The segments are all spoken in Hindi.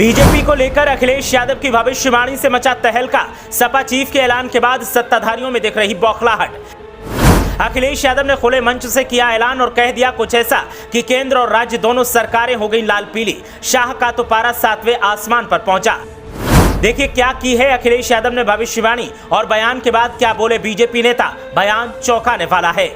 बीजेपी को लेकर अखिलेश यादव की भविष्यवाणी से मचा तहलका। सपा चीफ के ऐलान के बाद सत्ताधारियों में दिख रही बौखलाहट। अखिलेश यादव ने खुले मंच से किया ऐलान और कह दिया कुछ ऐसा कि केंद्र और राज्य दोनों सरकारें हो गई लाल पीली। शाह का तो पारा 7वें आसमान पर पहुंचा। देखिए क्या की है अखिलेश यादव ने भविष्यवाणी और बयान के बाद क्या बोले बीजेपी नेता। बयान चौंकाने वाला है।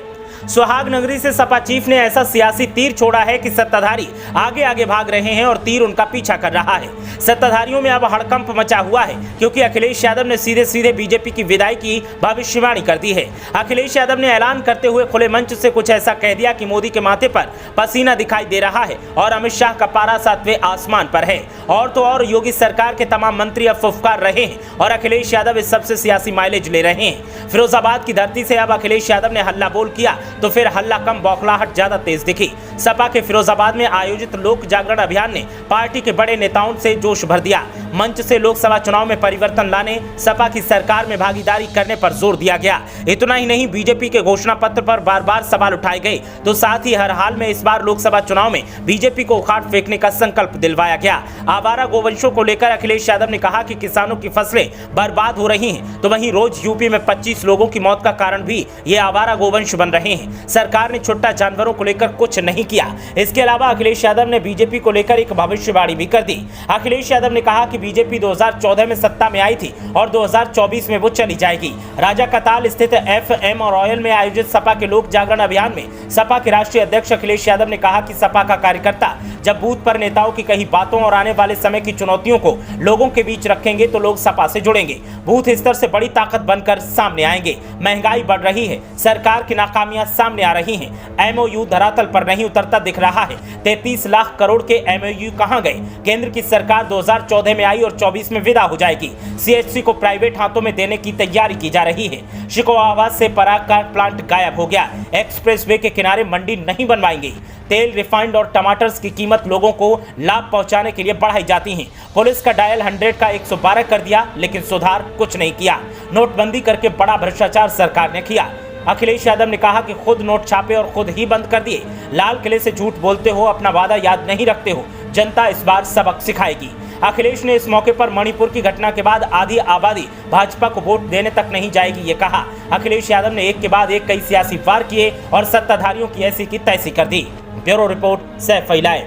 सुहाग नगरी से सपा चीफ ने ऐसा सियासी तीर छोड़ा है कि सत्ताधारी आगे आगे भाग रहे हैं और तीर उनका पीछा कर रहा है। सत्ताधारियों में अब हड़कंप मचा हुआ है क्योंकि अखिलेश यादव ने सीधे सीधे बीजेपी की विदाई की भविष्यवाणी कर दी है। अखिलेश यादव ने ऐलान करते हुए खुले मंच से कुछ ऐसा कह दिया कि मोदी के माथे पर पसीना दिखाई दे रहा है और अमित शाह का पारा 7वें आसमान पर है। और तो और योगी सरकार के तमाम मंत्री अब फुफकार रहे हैं और अखिलेश यादव इस सबसे सियासी माइलेज ले रहे हैं। फिरोजाबाद की धरती से अब अखिलेश यादव ने हल्ला बोल किया तो फिर हल्ला कम बौखलाहट ज्यादा तेज दिखी। सपा के फिरोजाबाद में आयोजित लोक जागरण अभियान ने पार्टी के बड़े नेताओं से जोश भर दिया। मंच से लोकसभा चुनाव में परिवर्तन लाने, सपा की सरकार में भागीदारी करने पर जोर दिया गया। इतना ही नहीं, बीजेपी के घोषणा पत्र पर बार बार सवाल उठाए गए तो साथ ही हर हाल में इस बार लोकसभा चुनाव में बीजेपी को उखाड़ फेंकने का संकल्प दिलवाया गया। आवारा गोवंशों को लेकर अखिलेश यादव ने कहा कि किसानों की फसलें बर्बाद हो रही हैं तो वहीं रोज यूपी में 25 लोगों की मौत का कारण भी ये आवारा गोवंश बन रहे हैं। सरकार ने छुट्टा जानवरों को लेकर कुछ नहीं किया। इसके अलावा अखिलेश यादव ने बीजेपी को लेकर एक भविष्यवाणी भी कर दी। अखिलेश यादव ने कहा कि बीजेपी 2014 में सत्ता में आई थी और 2024 में वो चली जाएगी। राजा कताल स्थित FM और ऑयल में आयोजित सपा के लोक जागरण अभियान में सपा के राष्ट्रीय अध्यक्ष अखिलेश यादव ने कहा कि सपा का कार्यकर्ता जब बूथ पर नेताओं की कही बातों और आने वाले समय की चुनौतियों को लोगों के बीच रखेंगे तो लोग सपा से जुड़ेंगे, बूथ स्तर से बड़ी ताकत बनकर सामने आएंगे। महंगाई बढ़ रही है, सरकार की नाकामियां सामने आ रही हैं, MOU धरातल पर नहीं उतरता दिख रहा है। 33 लाख करोड़ के MOU कहां गए? केंद्र की सरकार 2014 में आई और 24 में विदा हो जाएगी। CHC को प्राइवेट हाथों में देने की तैयारी की जा रही है। शिकोहाबाद से पराग का प्लांट गायब हो गया। एक्सप्रेसवे के किनारे मंडी नहीं बनवाएंगे। तेल, रिफाइंड और टमाटर की कीमत लोगों को लाभ पहुंचाने के लिए बढ़ाई जाती है। पुलिस का डायल 100 का 112 कर दिया लेकिन सुधार कुछ नहीं किया। नोटबंदी करके बड़ा भ्रष्टाचार सरकार ने किया। अखिलेश यादव ने कहा कि खुद नोट छापे और खुद ही बंद कर दिए। लाल किले से झूठ बोलते हो, अपना वादा याद नहीं रखते हो, जनता इस बार सबक सिखाएगी। अखिलेश ने इस मौके पर मणिपुर की घटना के बाद आधी आबादी भाजपा को वोट देने तक नहीं जाएगी ये कहा। अखिलेश यादव ने एक के बाद एक कई सियासी वार किए और सत्ताधारियों की ऐसी की तैसी कर दी। ब्यूरो रिपोर्ट, सैफ इलाही।